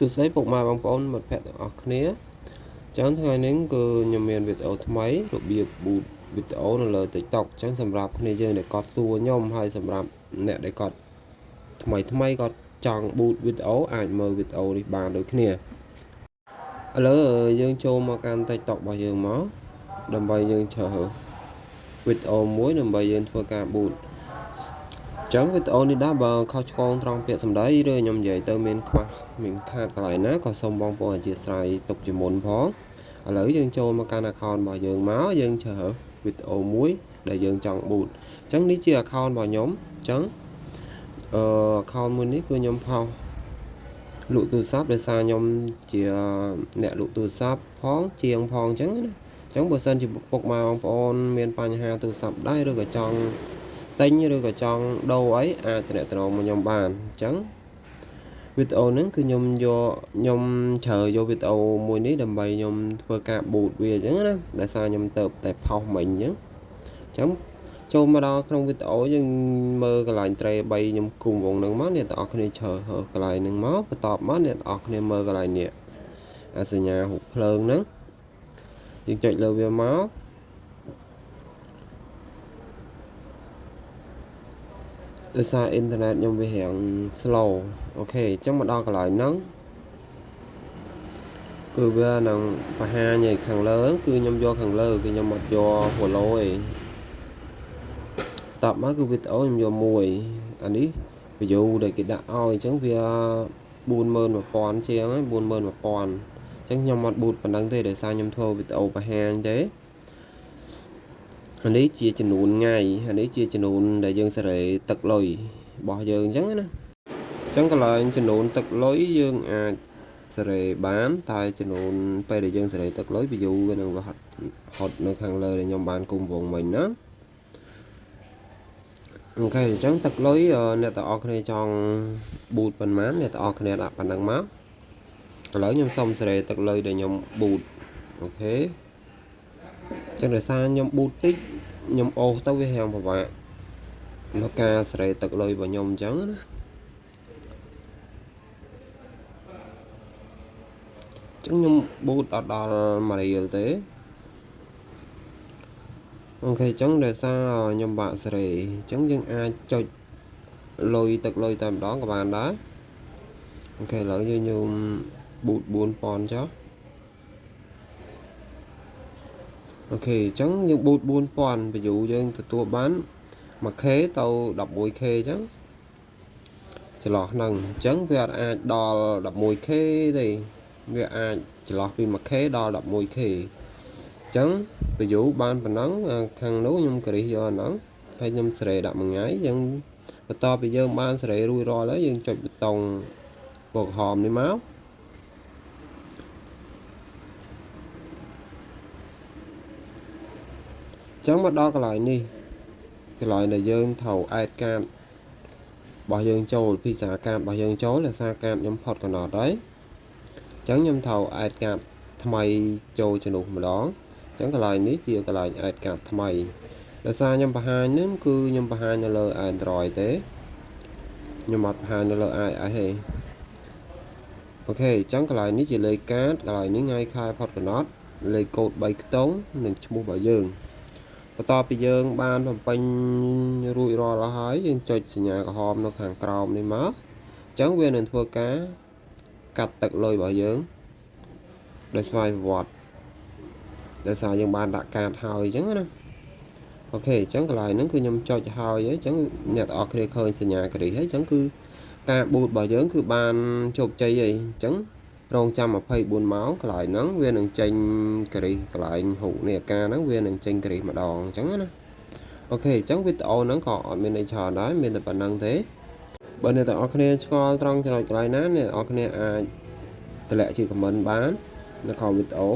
សួស្តីពុកម៉ែបងប្អូនមិត្តភក្តិទាំងអស់គ្នាចឹងថ្ងៃនេះគឺខ្ញុំមានវីដេអូថ្មីរបៀប boot វីដេអូនៅលើ TikTok ចឹងសម្រាប់គ្នាយើងដែលគាត់សួរខ្ញុំហើយសម្រាប់អ្នកដែលគាត់ថ្មីគាត់ចង់ boot វីដេអូអាចមើលវីដេអូនេះបានដូចគ្នាឥឡូវយើងចូលមកកាន់ TikTok របស់យើងមកដើម្បីយើងជ្រើសវីដេអូមួយដើម្បីយើងធ្វើការ bootចឹងវីដេអូនេះដែរបើខុសឆ្គងត្រង់ពាក្យសម្ដីឬខ្ញុំនិយាយទៅមានខ្វះមានខាតកន្លែងណាក៏សូមបងប្អូនអធិស្ឋានទុកជាមុនផងឥឡូវយើងចូលមកកាន់ account របស់យើងមកយើងជ្រើសវីដេអូមួយដែលយើងចង់ boot ចឹងនេះជា account របស់ខ្ញុំចឹងaccount មួយនេះគឺខ្ញុំផុសលក់ទូរស័ព្ទដោយសារខ្ញុំជាអ្នកលក់ទូរស័ព្ទផងជាងផងចឹងណាចឹងបើសិនជាពុកម៉ែបងប្អូនមានបញ្ហាទូរស័ព្ទដែរឬក៏ចង់ទិញឬក៏ចង់ដូរអីអាចទំនាក់ទំនងមកខ្ញុំបានអញ្ចឹងវីដេអូហ្នឹងគឺខ្ញុំជ្រើសយកវីដេអូមួយនេះដើម្បីខ្ញុំធ្វើការ boot វាអញ្ចឹងណាដោយសារខ្ញុំទៅតែផុសមិញអញ្ចឹងចូលមកដល់ក្នុងវីដេអូយើងមើលកន្លែង tray 3ខ្ញុំគុំវងហ្នឹងមកអ្នកទាំងអស់គ្នាជ្រើសកន្លែងហ្នឹងមកបន្ទាប់មកអ្នកទាំងអស់គ្នាមើលកន្លែងនេះអាសញ្ញារូបភ្លើងហ្នឹងយើងចុចលើវាមកដោយសារអ៊ីនធឺណិតខ្ញុំវារៀង slow អូខេអញ្ចឹងមកដល់កន្លែងហ្នឹងគឺវានឹងបង្ហាញឲ្យខាងលើគឺខ្ញុំយកខាងលើគឺខ្ញុំអត់យក follow ទេតបមកគឺវីដេអូខ្ញុំយកមួយអានេះ view ដែលគេដាក់ឲ្យអញ្ចឹងវា41000ជាងហើយ41000អញ្ចឹងខ្ញុំអត់ boot ប៉ុណ្ណឹងទេដោយសារខ្ញុំធ្វើវីដេអូបង្ហាញទេអានេះជាចំនួនថ្ងៃអានេះជាចំនួនដែលយើងសេរីទឹកលុយរបស់យើងអញ្ចឹងណាអញ្ចឹងកន្លែងចំនួនទឹកលុយយើងអាចសេរីបានតែចំនួនពេលដែលយើងសេរីទឹកលុយ view វានឹងហត់នៅខាងលើដែលខ្ញុំបានគុំវងមិញណាអូខេអញ្ចឹងទឹកលុយអ្នកទាំងអស់គ្នាចង់ boot ប៉ុន្មានអ្នកទាំងអស់គ្នាដាក់ប៉ុណ្ណឹងមកឥឡូវខ្ញុំសុំសេរីទឹកលុយដែលខ្ញុំ boot អូខេចឹងដោយសារខ្ញុំ boot តិចខ្ញុំអូសទៅវារៀងពិបាកនៅការសេរីទឹកលុយរបស់ខ្ញុំអញ្ចឹងណាចឹងខ្ញុំ boot អត់ដល់1រៀលទេអូខេចឹងដោយសារខ្ញុំបាក់សេរីចឹងយើងអាចចុចលុយទឹកលុយតែម្ដងក៏បានដែរអូខេឥឡូវយើងខ្ញុំ boot 4000ចុះអូខេអញ្ចឹងយើង boot 4000 view យើងទទួលបាន 1k ទៅ 11k អញ្ចឹងចន្លោះហ្នឹងអញ្ចឹងវាអាចដល់ 11k ទេវាអាចចន្លោះពី 1k ដល់ 11k អញ្ចឹង view បានប៉ុណ្ណឹងខាងនោះខ្ញុំករិះយកហ្នឹងហើយខ្ញុំសេរីដាក់មួយថ្ងៃយើងបន្ទាប់ពីយើងបានសេរីរួចរាល់ហើយយើងចុចប៊ូតុងពណ៌ក្រហមនេះមកចឹងមកដល់កន្លែងនេះកន្លែងដែលយើងត្រូវ add កាតរបស់យើងចូលភាសាកាតរបស់យើងចូលភាសាកាតខ្ញុំផុតកំណត់ហើយអញ្ចឹងខ្ញុំត្រូវ add កាតថ្មីចូលជំនួសម្ដងអញ្ចឹងកន្លែងនេះជាកន្លែង add កាតថ្មីដោយសារខ្ញុំបង្ហាញនេះគឺខ្ញុំបង្ហាញនៅលើ Android ទេខ្ញុំអត់បង្ហាញនៅលើ iOS ទេអូខេអញ្ចឹងកន្លែងនេះជាលេខកាតកន្លែងនេះថ្ងៃខែផុតកំណត់លេខកូដ3ខ្ទង់និងឈ្មោះរបស់យើងបន្ទាប់ពីយើងបានបំពេញរួចរាល់ហើយយើងចុចសញ្ញាក្រហមនៅខាងក្រោមនេះមកអញ្ចឹងវានឹងធ្វើការកាត់ទឹកលុយរបស់យើងដោយស្វ័យប្រវត្តិដោយសារយើងបានដាក់កាតហើយអញ្ចឹងណាអូខេអញ្ចឹងកន្លែងហ្នឹងគឺខ្ញុំចុចហើយអញ្ចឹងអ្នកទាំងអស់គ្នាឃើញសញ្ញាគ្រីហើយអញ្ចឹងគឺការ boot របស់យើងគឺបានជោគជ័យហើយអញ្ចឹងរងចាំ24ម៉ោងកន្លែងហ្នឹងវានឹងចេញគ្រីកន្លែងហុកនេះអាការហ្នឹងវានឹងចេញគ្រីម្ដងអញ្ចឹងណាអូខេអញ្ចឹងវីដេអូហ្នឹងក៏អត់មានអីច្រើនដែរមានតែប៉ុណ្្នឹងទេបើអ្នកទាំងអស់គ្នាឆ្ងល់ត្រង់ចំណុចកន្លែងណាអ្នកទាំងអស់គ្នាអាចតម្លាក់ជា comment បាននៅក្នុងវីដេអូ